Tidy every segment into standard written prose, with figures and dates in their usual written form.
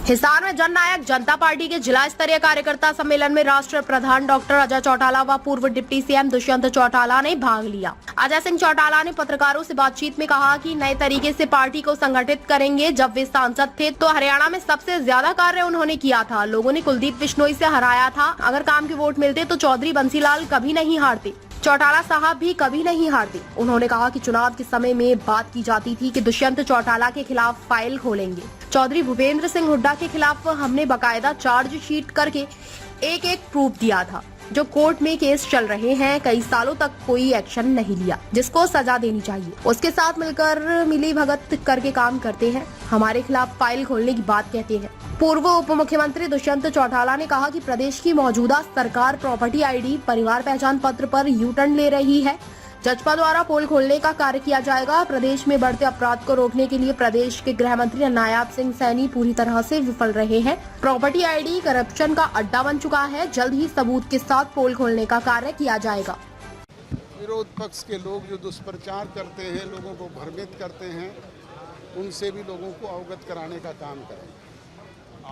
हिसार में जननायक जनता पार्टी के जिला स्तरीय कार्यकर्ता सम्मेलन में राष्ट्रीय प्रधान डॉक्टर अजय चौटाला व पूर्व डिप्टी सीएम दुष्यंत चौटाला ने भाग लिया। अजय सिंह चौटाला ने पत्रकारों से बातचीत में कहा कि नए तरीके से पार्टी को संगठित करेंगे। जब वे सांसद थे तो हरियाणा में सबसे ज्यादा कार्य उन्होंने किया था। लोगों ने कुलदीप बिश्नोई से हराया था। अगर काम के वोट मिलते तो चौधरी बंसीलाल कभी नहीं हारते। चौटाला साहब भी कभी नहीं हारते। उन्होंने कहा कि चुनाव के समय में बात की जाती थी कि दुष्यंत चौटाला के खिलाफ फाइल खोलेंगे। चौधरी भूपेंद्र सिंह हुड्डा के खिलाफ हमने बकायदा चार्जशीट करके एक प्रूफ दिया था। जो कोर्ट में केस चल रहे हैं, कई सालों तक कोई एक्शन नहीं लिया, जिसको सजा देनी चाहिए। उसके साथ मिलकर मिली भगत करके काम करते हैं, हमारे खिलाफ फाइल खोलने की बात कहते हैं। पूर्व उप मुख्यमंत्री दुष्यंत चौटाला ने कहा कि प्रदेश की मौजूदा सरकार प्रॉपर्टी आईडी, परिवार पहचान पत्र पर यू टर्न ले रही है। जजपा द्वारा पोल खोलने का कार्य किया जाएगा। प्रदेश में बढ़ते अपराध को रोकने के लिए प्रदेश के गृह मंत्री नायब सिंह सैनी पूरी तरह से विफल रहे हैं। प्रॉपर्टी आईडी करप्शन का अड्डा बन चुका है। जल्द ही सबूत के साथ पोल खोलने का कार्य किया जाएगा। विरोध पक्ष के लोग जो दुष्प्रचार करते हैं, लोगों को भ्रमित करते हैं, उनसे भी लोगों को अवगत कराने का काम करें।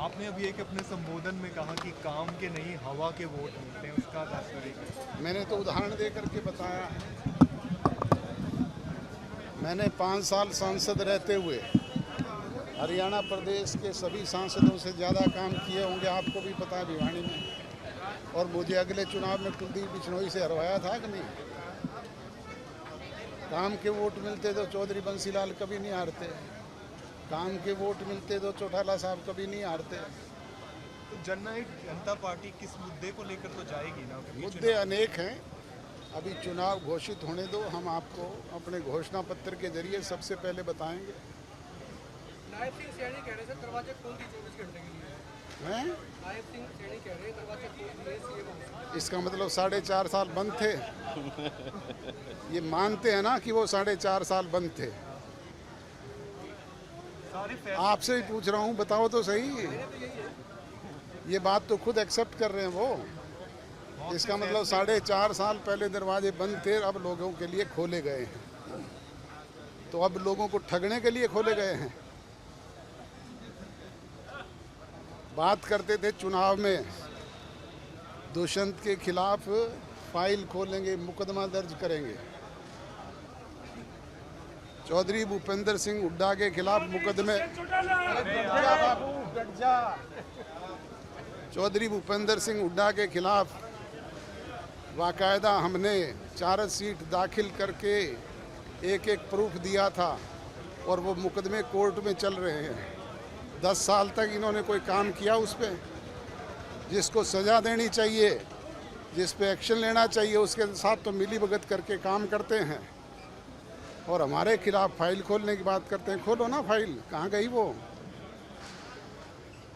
आपने अभी एक अपने संबोधन में कहा कि काम के नहीं हवा के वोट मिलते हैं, उसका तात्पर्य? मैंने तो उदाहरण दे करके बताया। मैंने 5 साल सांसद रहते हुए हरियाणा प्रदेश के सभी सांसदों से ज़्यादा काम किए होंगे, आपको भी पता है भिवानी में। और मुझे अगले चुनाव में कुलदीप बिश्नोई से हरवाया था कि नहीं। काम के वोट मिलते तो चौधरी बंसीलाल कभी नहीं हारते। काम के वोट मिलते तो चौटाला साहब कभी नहीं हारते। तो जननायक जनता पार्टी किस मुद्दे को लेकर तो जाएगी ना? मुद्दे अनेक हैं। अभी चुनाव घोषित होने दो, हम आपको अपने घोषणा पत्र के जरिए सबसे पहले बताएंगे। नायब सिंह सैनी कह रहे हैं दरवाजे खोल दिए 24 घंटे के लिए। हैं? नायब सिंह सैनी कह रहे हैं दरवाजे खोल दिए सीएम। इसका मतलब 4.5 साल बंद थे। ये मानते हैं ना कि वो 4.5 साल बंद थे। आपसे ही पूछ रहा हूँ, बताओ तो सही। ये बात तो खुद एक्सेप्ट कर रहे हैं वो। इसका मतलब 4.5 साल पहले दरवाजे बंद थे, अब लोगों के लिए खोले गए हैं। तो अब लोगों को ठगने के लिए खोले गए हैं। बात करते थे चुनाव में दुष्यंत के खिलाफ फाइल खोलेंगे, मुकदमा दर्ज करेंगे। चौधरी भूपेंद्र सिंह हुड्डा के खिलाफ मुकदमे, चौधरी भूपेंद्र सिंह हुड्डा के खिलाफ बाकायदा हमने चार्जशीट दाखिल करके एक प्रूफ दिया था और वो मुकदमे कोर्ट में चल रहे हैं। 10 साल तक इन्होंने कोई काम किया उस पर? जिसको सज़ा देनी चाहिए, जिस पे एक्शन लेना चाहिए, उसके साथ तो मिली भगत करके काम करते हैं। और हमारे खिलाफ फाइल खोलने की बात करते हैं। खोलो ना फाइल, कहाँ गई वो?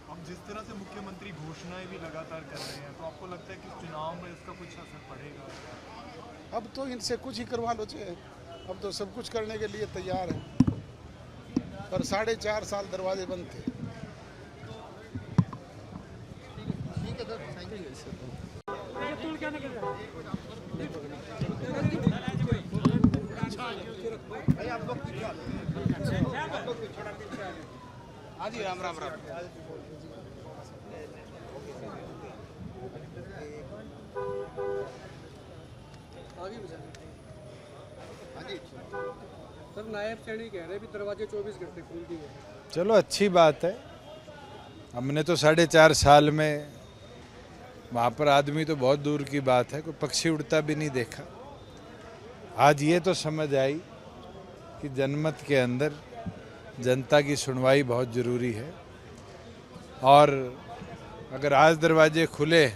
अब जिस तरह से मुख्यमंत्री घोषणाएं भी लगातार कर रहे हैं, तो आपको लगता है कि चुनाव में इसका कुछ असर पड़ेगा? अब तो इनसे कुछ ही करवा लो चाहिए। अब तो सब कुछ करने के लिए तैयार है, पर 4.5 साल दरवाजे बंद थे। ठीक है सर, थैंक यू। हाँ जी, राम राम राम। आगे हाँ जी सर, नायब सैनी कह रहे हैं भी दरवाजे 24 घंटे खोल दिए। चलो अच्छी बात है। हमने तो 4.5 साल में वहाँ पर आदमी तो बहुत दूर की बात है, कोई पक्षी उड़ता भी नहीं देखा। आज ये तो समझ आई कि जनमत के अंदर जनता की सुनवाई बहुत ज़रूरी है। और अगर आज दरवाजे खुले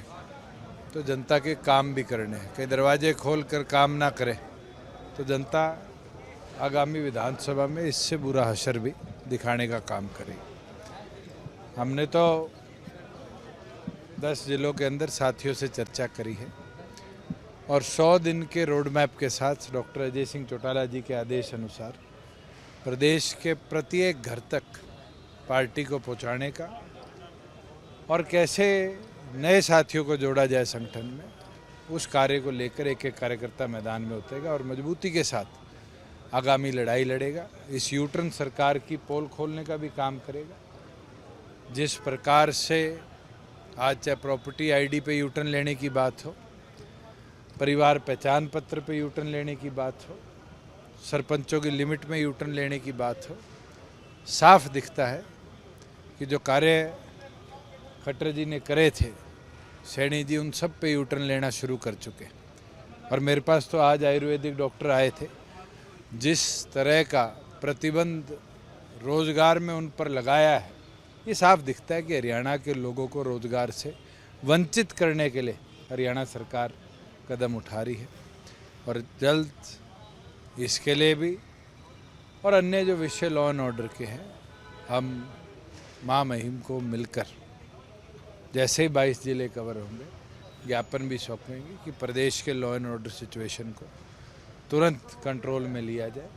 तो जनता के काम भी करने हैं। कई दरवाजे खोल कर काम ना करे तो जनता आगामी विधानसभा में इससे बुरा हशर भी दिखाने का काम करेगी। हमने तो 10 जिलों के अंदर साथियों से चर्चा करी है और 100 दिन के रोड मैप के साथ डॉक्टर अजय सिंह चौटाला जी के आदेश अनुसार प्रदेश के प्रत्येक घर तक पार्टी को पहुंचाने का और कैसे नए साथियों को जोड़ा जाए संगठन में, उस कार्य को लेकर एक कार्यकर्ता मैदान में उतरेगा और मजबूती के साथ आगामी लड़ाई लड़ेगा। इस यूटर्न सरकार की पोल खोलने का भी काम करेगा जिस प्रकार से आज चाहे प्रॉपर्टी आईडी पे यूटर्न लेने की बात हो, परिवार पहचान पत्र पे यूटर्न लेने की बात हो, सरपंचों की लिमिट में यूटर्न लेने की बात हो, साफ दिखता है कि जो कार्य खट्टर जी ने करे थे, सैनी जी उन सब पे यूटर्न लेना शुरू कर चुके। और मेरे पास तो आज आयुर्वेदिक डॉक्टर आए थे, जिस तरह का प्रतिबंध रोजगार में उन पर लगाया है, ये साफ दिखता है कि हरियाणा के लोगों को रोजगार से वंचित करने के लिए हरियाणा सरकार कदम उठा रही है। और जल्द इसके लिए भी और अन्य जो विषय लॉ एंड ऑर्डर के हैं, हम माँ महिम को मिलकर जैसे ही 22 जिले कवर होंगे, ज्ञापन भी सौंपेंगे कि प्रदेश के लॉ एंड ऑर्डर सिचुएशन को तुरंत कंट्रोल में लिया जाए,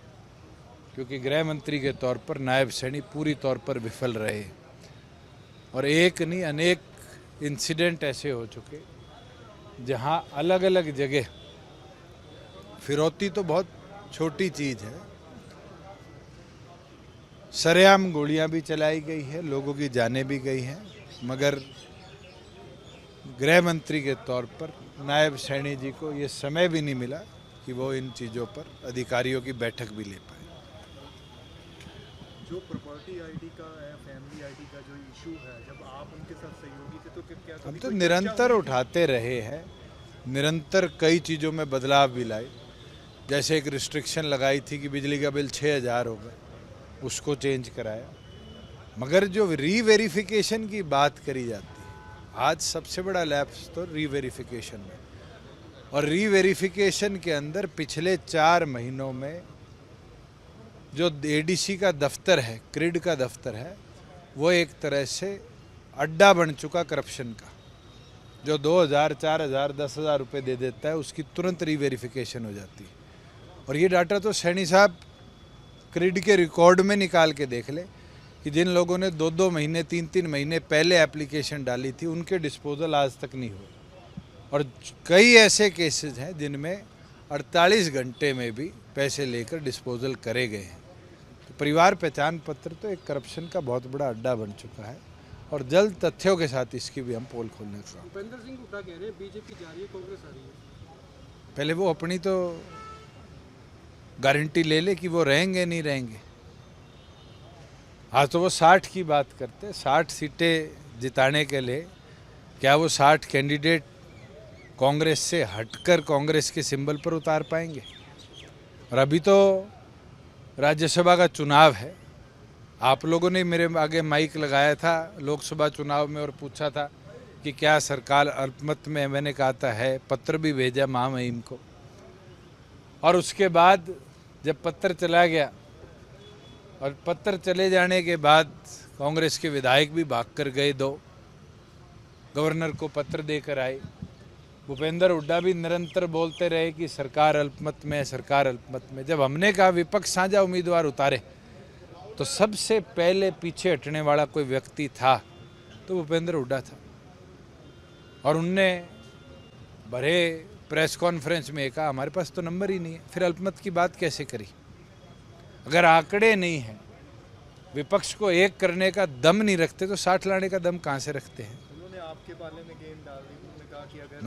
क्योंकि गृह मंत्री के तौर पर नायब सैनी पूरी तौर पर विफल रहे और एक नहीं अनेक इंसिडेंट ऐसे हो चुके जहां अलग अलग जगह, फिरौती तो बहुत छोटी चीज़ है, सरेआम गोलियां भी चलाई गई है, लोगों की जानें भी गई हैं, मगर गृह मंत्री के तौर पर नायब सैनी जी को ये समय भी नहीं मिला कि वो इन चीज़ों पर अधिकारियों की बैठक भी ले पाए। जो प्रॉपर्टी आईडी का है, फैमिली आईडी का जो इशू है, जब आप उनके साथ सहयोगी थे तो क्या हम तो निरंतर उठाते रहे हैं, निरंतर कई चीज़ों में बदलाव भी लाए। जैसे एक रिस्ट्रिक्शन लगाई थी कि बिजली का बिल 6000 होगा, उसको चेंज कराया। मगर जो रीवेरिफिकेशन की बात करी जाती है, आज सबसे बड़ा लैप्स तो रीवेरिफिकेशन में, और रीवेरिफिकेशन के अंदर पिछले 4 महीनों में जो एडीसी का दफ्तर है, क्रिड का दफ्तर है, वो एक तरह से अड्डा बन चुका करप्शन का। जो 2000, 4000, 10,000 रुपये दे देता है, उसकी तुरंत रीवेरिफिकेशन हो जाती है। और ये डाटा तो सैनी साहब क्रिड के रिकॉर्ड में निकाल के देख ले कि जिन लोगों ने 2-2 महीने, 3-3 महीने पहले एप्लीकेशन डाली थी, उनके डिस्पोजल आज तक नहीं हुए। और कई ऐसे केसेस हैं जिनमें 48 घंटे में भी पैसे लेकर डिस्पोजल करे गए हैं। तो परिवार पहचान पत्र तो एक करप्शन का बहुत बड़ा अड्डा बन चुका है, और जल्द तथ्यों के साथ इसकी भी हम पोल खोलने का। भूपेंद्र सिंह हुड्डा कह रहे हैं बीजेपी जा रही है, कांग्रेस आ रही है। पहले वो अपनी तो गारंटी ले ले कि वो रहेंगे नहीं रहेंगे। हाँ, तो वो 60 की बात करते, 60 सीटें जिताने के लिए क्या वो 60 कैंडिडेट कांग्रेस से हटकर कांग्रेस के सिंबल पर उतार पाएंगे? और अभी तो राज्यसभा का चुनाव है। आप लोगों ने मेरे आगे माइक लगाया था लोकसभा चुनाव में और पूछा था कि क्या सरकार अल्पमत में, मैंने कहा था है, पत्र भी भेजा महामहिम को। और उसके बाद जब पत्र चला गया, और पत्र चले जाने के बाद कांग्रेस के विधायक भी भागकर गए, 2 गवर्नर को पत्र देकर आए। भूपेंद्र हुड्डा भी निरंतर बोलते रहे कि सरकार अल्पमत में है, सरकार अल्पमत में। जब हमने कहा विपक्ष साझा उम्मीदवार उतारे, तो सबसे पहले पीछे हटने वाला कोई व्यक्ति था तो भूपेंद्र हुड्डा था। और उनने भरे प्रेस कॉन्फ्रेंस में कहा हमारे पास तो नंबर ही नहीं है, फिर अल्पमत की बात कैसे करी? अगर आंकड़े नहीं हैं, विपक्ष को एक करने का दम नहीं रखते, तो 60 लाने का दम कहाँ से रखते हैं? उन्होंने आपके पाले में गेंद डाल दी, उन्होंने कहा कि अगर